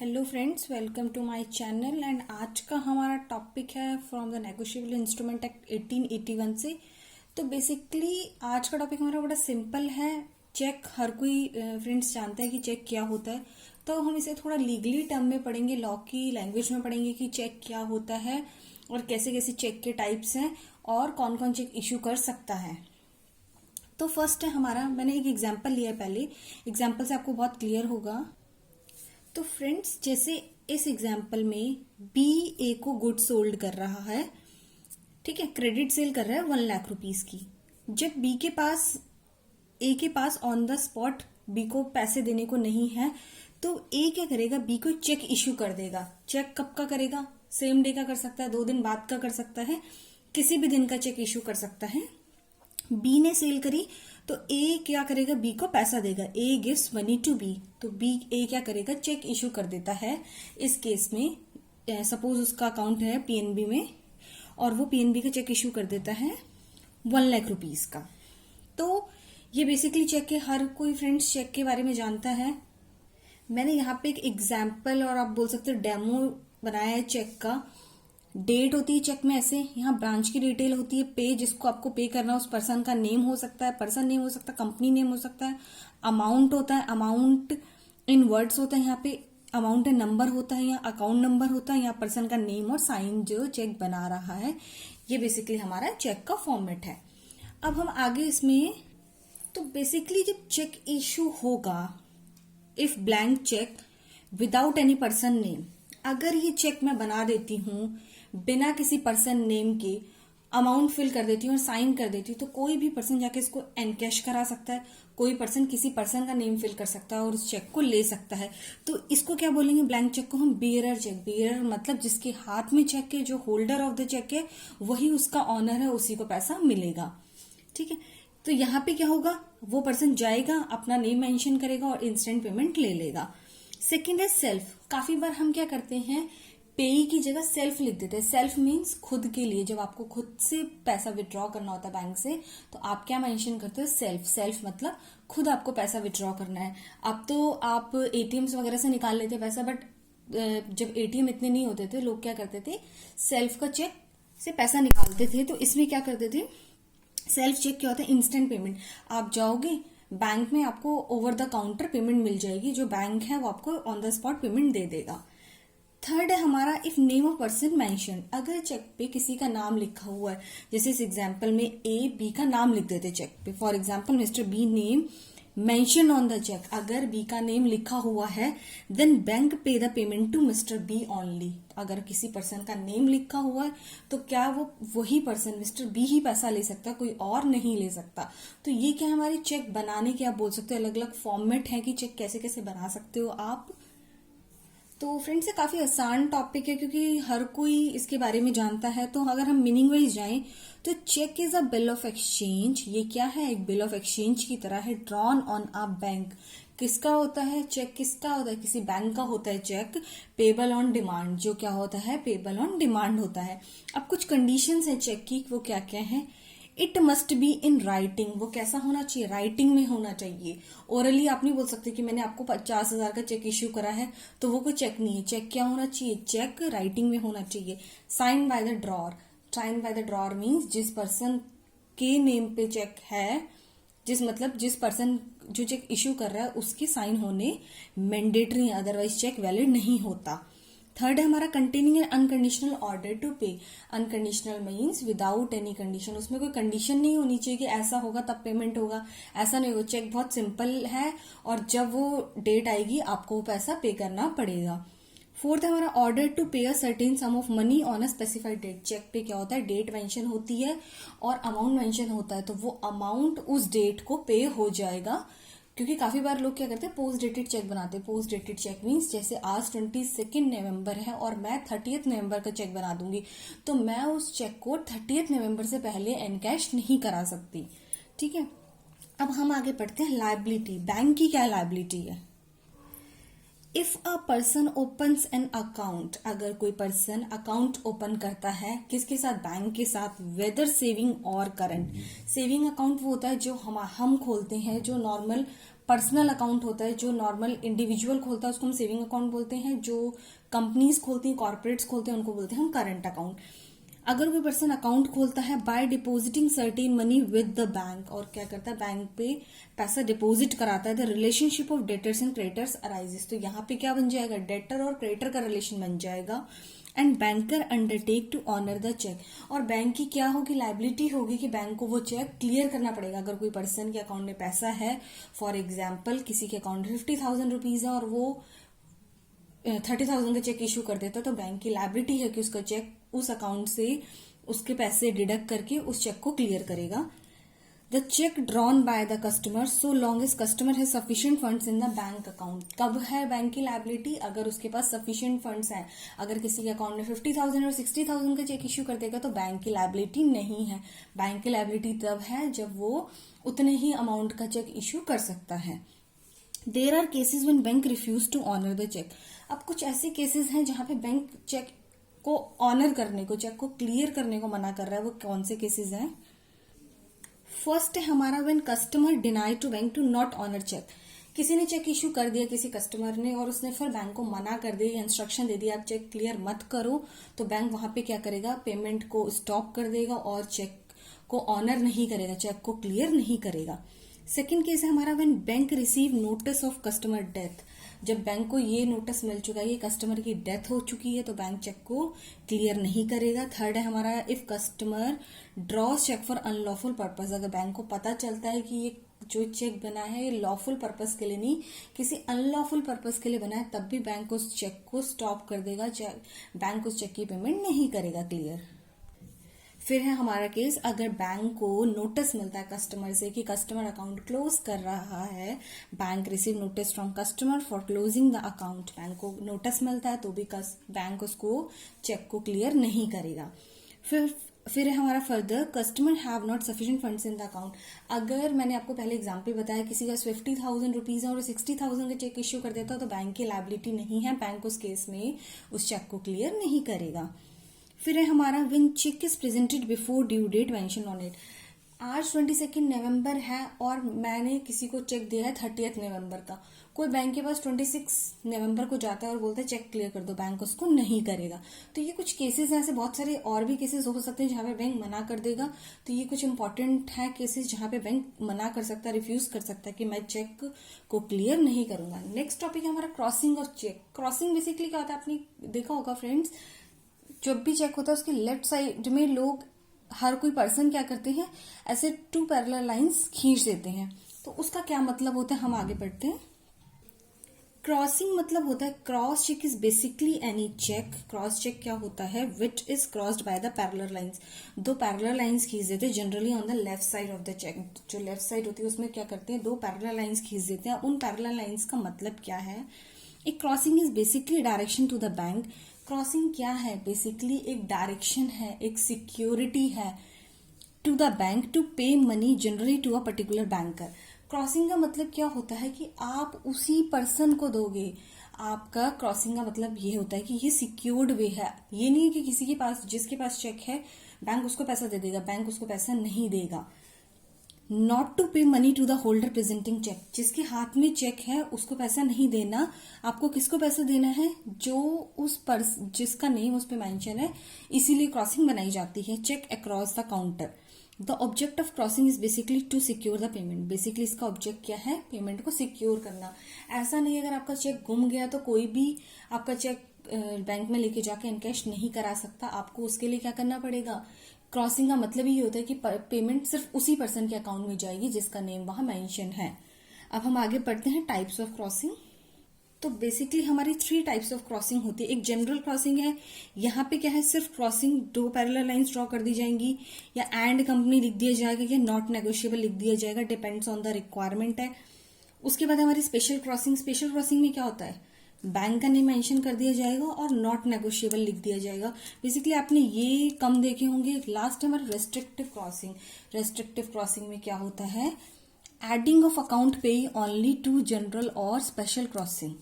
Hello friends, welcome to my channel. And आज का हमारा टॉपिक है from the negotiable instrument act 1881 से। तो बेसिकली आज का टॉपिक हमारा बड़ा सिंपल है। चेक हर कोई फ्रेंड्स जानता है कि चेक क्या होता है, तो हम इसे थोड़ा लीगली टर्म में पढ़ेंगे, लॉ की लैंग्वेज में पढ़ेंगे कि चेक क्या होता है और कैसे कैसे चेक के टाइप्स हैं और कौन कौन चेक इशू कर सकता है। तो फर्स्ट है हमारा, मैंने एक एग्जाम्पल लिया है, पहले एग्जाम्पल से आपको बहुत क्लियर होगा। तो फ्रेंड्स, जैसे इस एग्जाम्पल में बी ए को गुड सोल्ड कर रहा है, ठीक है, क्रेडिट सेल कर रहा है 1 लाख रुपीस की। जब बी के पास ए के पास ऑन द स्पॉट बी को पैसे देने को नहीं है, तो ए क्या करेगा, बी को चेक इश्यू कर देगा। चेक कब का करेगा, सेम डे का कर सकता है, 2 दिन बाद का कर सकता है, किसी भी दिन का चेक इश्यू कर सकता है। बी ने सेल करी तो ए क्या करेगा, बी को पैसा देगा। A gives money to B, तो बी ए क्या करेगा, चेक इशू कर देता है। इस केस में सपोज उसका अकाउंट है पीएनबी में और वो पीएनबी का चेक इशू कर देता है 1 लाख रुपीस का। तो ये बेसिकली चेक के हर कोई फ्रेंड्स चेक के बारे में जानता है। मैंने यहाँ पे एक एग्जाम्पल और आप बोल सकते हो डेमो बनाया है चेक का। डेट होती है चेक में ऐसे, यहाँ ब्रांच की डिटेल होती है, पे जिसको आपको पे करना है उस पर्सन का नेम हो सकता है, पर्सन नेम हो सकता है, कंपनी नेम हो सकता है, अमाउंट होता है, अमाउंट इन वर्ड्स होता है, यहाँ पे अमाउंट है, नंबर होता है, यहाँ अकाउंट नंबर होता है, यहाँ पर्सन का नेम और साइन जो चेक बना रहा है। ये बेसिकली हमारा चेक का फॉर्मेट है। अब हम आगे इसमें, तो बेसिकली जब चेक इशू होगा, if blank cheque without any person name, अगर ये चेक मैं बना देती हूँ बिना किसी पर्सन नेम के, अमाउंट फिल कर देती हूँ और साइन कर देती हूँ, तो कोई भी पर्सन जाके इसको एनकैश करा सकता है, कोई पर्सन किसी पर्सन का नेम फिल कर सकता है और उस चेक को ले सकता है। तो इसको क्या बोलेंगे, ब्लैंक चेक को हम बेयरर चेक। बेयरर मतलब जिसके हाथ में चेक है, जो होल्डर ऑफ द चेक है, वही उसका ऑनर है, उसी को पैसा मिलेगा। ठीक है, तो यहाँ पे क्या होगा, वो पर्सन जाएगा, अपना नेम मेंशन करेगा और इंस्टेंट पेमेंट ले लेगा। सेकेंड है सेल्फ। काफी बार हम क्या करते हैं, पेई की जगह सेल्फ लिख देते हैं। सेल्फ मीन्स खुद के लिए। जब आपको खुद से पैसा विड्रॉ करना होता है बैंक से, तो आप क्या मेंशन करते हो, सेल्फ। सेल्फ मतलब खुद आपको पैसा विड्रॉ करना है। अब तो आप एटीएम्स वगैरह से निकाल लेते हैं पैसा, बट जब एटीएम इतने नहीं होते थे, लोग क्या करते थे, सेल्फ का चेक से पैसा निकालते थे। तो इसमें क्या करते थे, सेल्फ चेक क्या होता है, इंस्टेंट पेमेंट। आप जाओगे बैंक में, आपको ओवर द काउंटर पेमेंट मिल जाएगी, जो बैंक है वो आपको ऑन द स्पॉट पेमेंट दे देगा। थर्ड है हमारा, if name of person mention. अगर चेक पे किसी का नाम लिखा हुआ है, जैसे इस एग्जांपल में ए बी का नाम लिख देते चेक पे, for example mister B name mention on the cheque, अगर बी का नेम लिखा हुआ है, then bank pay the payment to mister B only. अगर किसी पर्सन का नेम लिखा हुआ है तो क्या वो वही पर्सन मिस्टर बी ही पैसा ले सकता है, कोई और नहीं ले सकता। तो ये क्या हमारे चेक बनाने के, आप बोल सकते हो अलग अलग फॉर्मेट है कि चेक कैसे कैसे बना सकते हो आप। तो फ्रेंड्स, ये काफी आसान टॉपिक है क्योंकि हर कोई इसके बारे में जानता है। तो अगर हम मीनिंग वाइज जाएं तो cheque is a bill of exchange. ये क्या है, एक बिल ऑफ एक्सचेंज की तरह है, ड्रॉन ऑन अ बैंक। किसका होता है चेक, किसका होता है, किसी बैंक का होता है चेक, पेबल ऑन डिमांड। जो क्या होता है, पेबल ऑन डिमांड होता है। अब कुछ कंडीशंस है चेक की, वो क्या क्या है, it must be in writing. वो कैसा होना चाहिए, राइटिंग में होना चाहिए। ओरली आप नहीं बोल सकते कि मैंने आपको 50,000 का चेक इश्यू करा है, तो वो कोई चेक नहीं है। चेक क्या होना चाहिए, चेक राइटिंग में होना चाहिए। Sign by the drawer. Sign by the drawer means जिस पर्सन के नेम पे चेक है, जिस पर्सन जो चेक इश्यू कर रहा है उसके साइन होने मैंडेटरी, अदरवाइज चेक वैलिड नहीं होता। थर्ड है हमारा, containing an unconditional order to pay. Unconditional means without any condition. उसमें कोई कंडीशन नहीं होनी चाहिए कि ऐसा होगा तब पेमेंट होगा, ऐसा नहीं होगा। चेक बहुत सिंपल है और जब वो डेट आएगी आपको वो पैसा पे करना पड़ेगा। फोर्थ है हमारा, order to pay a certain sum of money on a specified date. Cheque पे क्या होता है, डेट मेंशन होती है और अमाउंट मेंशन होता है, तो वो अमाउंट उस डेट को पे हो जाएगा। क्योंकि काफी बार लोग क्या करते हैं, पोस्ट डेटेड चेक बनाते हैं। पोस्ट डेटेड चेक मीन्स जैसे आज 22 नवंबर है और मैं 30 नवंबर का चेक बना दूंगी, तो मैं उस चेक को 30 नवंबर से पहले एनकैश नहीं करा सकती। ठीक है, अब हम आगे पढ़ते हैं लायबिलिटी। बैंक की क्या लायबिलिटी है, if a person opens an account. अगर कोई पर्सन अकाउंट ओपन करता है, किसके साथ, बैंक के साथ, वेदर सेविंग और करंट। सेविंग अकाउंट वो होता है जो हम खोलते हैं, जो नॉर्मल पर्सनल अकाउंट होता है जो नॉर्मल इंडिविजुअल खोलता है उसको हम सेविंग अकाउंट बोलते हैं, जो कंपनीज खोलती हैं, कॉर्पोरेट्स खोलते हैं, उनको बोलते हैं हम करंट अकाउंट। अगर कोई पर्सन अकाउंट खोलता है by depositing certain money with the bank, और क्या करता है बैंक पे पैसा डिपॉजिट कराता है, the relationship of debtors and creditors arises, तो यहाँ पे क्या बन जाएगा, डेटर और क्रेडिटर का रिलेशन बन जाएगा। And banker undertake to honour the cheque, और बैंक की क्या होगी, लाइबिलिटी होगी कि बैंक को वो चेक क्लियर करना पड़ेगा। अगर कोई पर्सन के अकाउंट में पैसा है, फॉर एग्जाम्पल किसी के अकाउंट में 50,000 रुपीज है और वो 30,000 का चेक इशू कर देता है, तो बैंक की लाइबिलिटी है कि उसका चेक उस अकाउंट से उसके पैसे डिडक्ट करके उस चेक को क्लियर करेगा। The cheque drawn by the customer so long as customer है sufficient funds in the bank account. कब है बैंक की लाइबिलिटी, अगर उसके पास सफिशिएंट फंड्स हैं। अगर किसी के अकाउंट में 50,000 और 60,000 का चेक इश्यू कर देगा तो बैंक की लाइबिलिटी नहीं है। बैंक की लाइबिलिटी तब है जब वो उतने ही अमाउंट का चेक इश्यू कर सकता है। There are cases when bank refuse to honour the cheque. अब कुछ ऐसे केसेस हैं जहां पे बैंक चेक को ऑनर करने को, चेक को क्लियर करने को मना कर रहा है। वो कौन से केसेस हैं? फर्स्ट है हमारा when customer deny to bank to not honour cheque. किसी ने चेक इश्यू कर दिया किसी कस्टमर ने और उसने फिर बैंक को मना कर दिया, इंस्ट्रक्शन दे दिया आप चेक क्लियर मत करो, तो बैंक वहां पे क्या करेगा, पेमेंट को स्टॉप कर देगा और चेक को ऑनर नहीं करेगा, चेक को क्लियर नहीं करेगा। सेकेंड केस है हमारा when bank receive notice of customer death. जब बैंक को ये नोटिस मिल चुका है ये कस्टमर की डेथ हो चुकी है तो बैंक चेक को क्लियर नहीं करेगा। थर्ड है हमारा if customer draws cheque for unlawful purpose. अगर बैंक को पता चलता है कि ये जो चेक बना है ये लॉफुल पर्पज के लिए नहीं किसी अनलॉफुल पर्पज के लिए बना है, तब भी बैंक उस चेक को स्टॉप कर देगा, बैंक उस चेक की पेमेंट नहीं करेगा क्लियर। फिर है हमारा केस अगर बैंक को नोटिस मिलता है कस्टमर से कि कस्टमर अकाउंट क्लोज कर रहा है, bank receive notice from customer for closing the account, bank को नोटिस मिलता है तो भी बैंक उसको चेक को क्लियर नहीं करेगा। फिर है हमारा further customer have not sufficient funds in the account. अगर मैंने आपको पहले एग्जांपल बताया किसी का 50,000 रुपीज है और 60,000 का चेक इश्यू कर देता तो बैंक की लायबिलिटी नहीं है, बैंक उस केस में उस चेक को क्लियर नहीं करेगा। फिर है हमारा when cheque is presented before due date mention on it. आज 22 नवंबर है और मैंने किसी को चेक दिया है 30 नवंबर का, कोई बैंक के पास 26 नवंबर को जाता है और बोलता है चेक क्लियर कर दो, बैंक उसको नहीं करेगा। तो ये कुछ केसेस हैं, ऐसे बहुत सारे और भी केसेस हो सकते हैं जहां पे बैंक मना कर देगा। तो ये कुछ इंपॉर्टेंट है केसेस जहां पे बैंक मना कर सकता है, रिफ्यूज कर सकता है कि मैं चेक को क्लियर नहीं करूंगा। नेक्स्ट टॉपिक है हमारा crossing of cheque. Crossing basically क्या होता है, आपने देखा होगा फ्रेंड्स, जब भी चेक होता है उसके लेफ्ट साइड में लोग हर कोई पर्सन क्या करते हैं, ऐसे 2 पैरेलल लाइंस खींच देते हैं। तो उसका क्या मतलब होता है, हम आगे बढ़ते हैं। क्रॉसिंग मतलब होता है cross cheque is basically any cheque. Cross cheque क्या होता है, which is crossed by the parallel lines. 2 parallel lines खींच देते हैं generally on the left side of the cheque. जो लेफ्ट साइड होती है उसमें क्या करते हैं, 2 पैरेलल लाइंस खींच देते हैं। उन पैरेलल लाइंस का मतलब क्या है, एक crossing is basically direction to the bank. Crossing क्या है, बेसिकली एक डायरेक्शन है, एक सिक्योरिटी है to the bank to pay money generally to a particular banker. Crossing का मतलब क्या होता है कि आप उसी पर्सन को दोगे। आपका क्रॉसिंग का मतलब ये होता है कि ये सिक्योर्ड वे है, ये नहीं है कि किसी के पास जिसके पास चेक है बैंक उसको पैसा दे देगा, बैंक उसको पैसा नहीं देगा। Not to pay money to the holder presenting cheque. जिसके हाथ में चेक है उसको पैसा नहीं देना। आपको किसको पैसा देना है, जो उस जिसका नेम उस पर मेंशन है, इसीलिए क्रॉसिंग बनाई जाती है, cheque across the counter. The object of crossing is basically to secure the payment. Basically इसका ऑब्जेक्ट क्या है, पेमेंट को सिक्योर करना। ऐसा नहीं अगर आपका चेक गुम गया तो कोई भी आपका चेक बैंक में लेके जाके इनकैश नहीं करा सकता। आपको उसके लिए क्या करना पड़ेगा, क्रॉसिंग का मतलब ये होता है कि पेमेंट सिर्फ उसी पर्सन के अकाउंट में जाएगी जिसका नेम वहां मेंशन है। अब हम आगे पढ़ते हैं टाइप्स ऑफ क्रॉसिंग। तो बेसिकली हमारी 3 टाइप्स ऑफ क्रॉसिंग होती है। एक जनरल क्रॉसिंग है, यहाँ पे क्या है, सिर्फ क्रॉसिंग 2 पैरेलल लाइंस ड्रॉ कर दी जाएंगी, या एंड कंपनी लिख दिया जाएगा, या नॉट नेगोशिएबल लिख दिया जाएगा, डिपेंड्स ऑन द रिक्वायरमेंट है। उसके बाद हमारी स्पेशल क्रॉसिंग। स्पेशल क्रॉसिंग में क्या होता है, बैंक का नेम मेंशन कर दिया जाएगा और नॉट नेगोशिएबल लिख दिया जाएगा। बेसिकली आपने ये कम देखे होंगे। लास्ट हमारा रेस्ट्रिक्टिव क्रॉसिंग। रेस्ट्रिक्टिव क्रॉसिंग में क्या होता है, एडिंग ऑफ अकाउंट पे ओनली टू जनरल और स्पेशल क्रॉसिंग।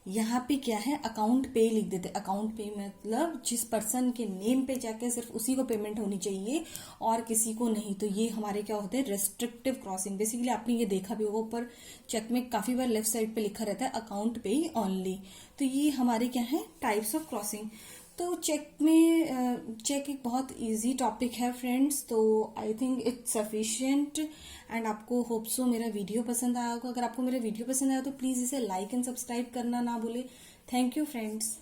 यहाँ पे क्या है, अकाउंट पे लिख देते। अकाउंट पे मतलब जिस पर्सन के नेम पे जाके सिर्फ उसी को पेमेंट होनी चाहिए और किसी को नहीं। तो ये हमारे क्या होते हैं, रेस्ट्रिक्टिव क्रॉसिंग। बेसिकली आपने ये देखा भी होगा, ऊपर चेक में काफी बार लेफ्ट साइड पे लिखा रहता है अकाउंट पे ही ओनली। तो ये हमारे क्या है, टाइप्स ऑफ क्रॉसिंग। तो चेक एक बहुत इजी टॉपिक है फ्रेंड्स, तो I think it's sufficient. And आपको होप सो मेरा वीडियो पसंद आया होगा। अगर आपको मेरा वीडियो पसंद आया तो प्लीज इसे लाइक एंड सब्सक्राइब करना ना भूले। Thank you friends.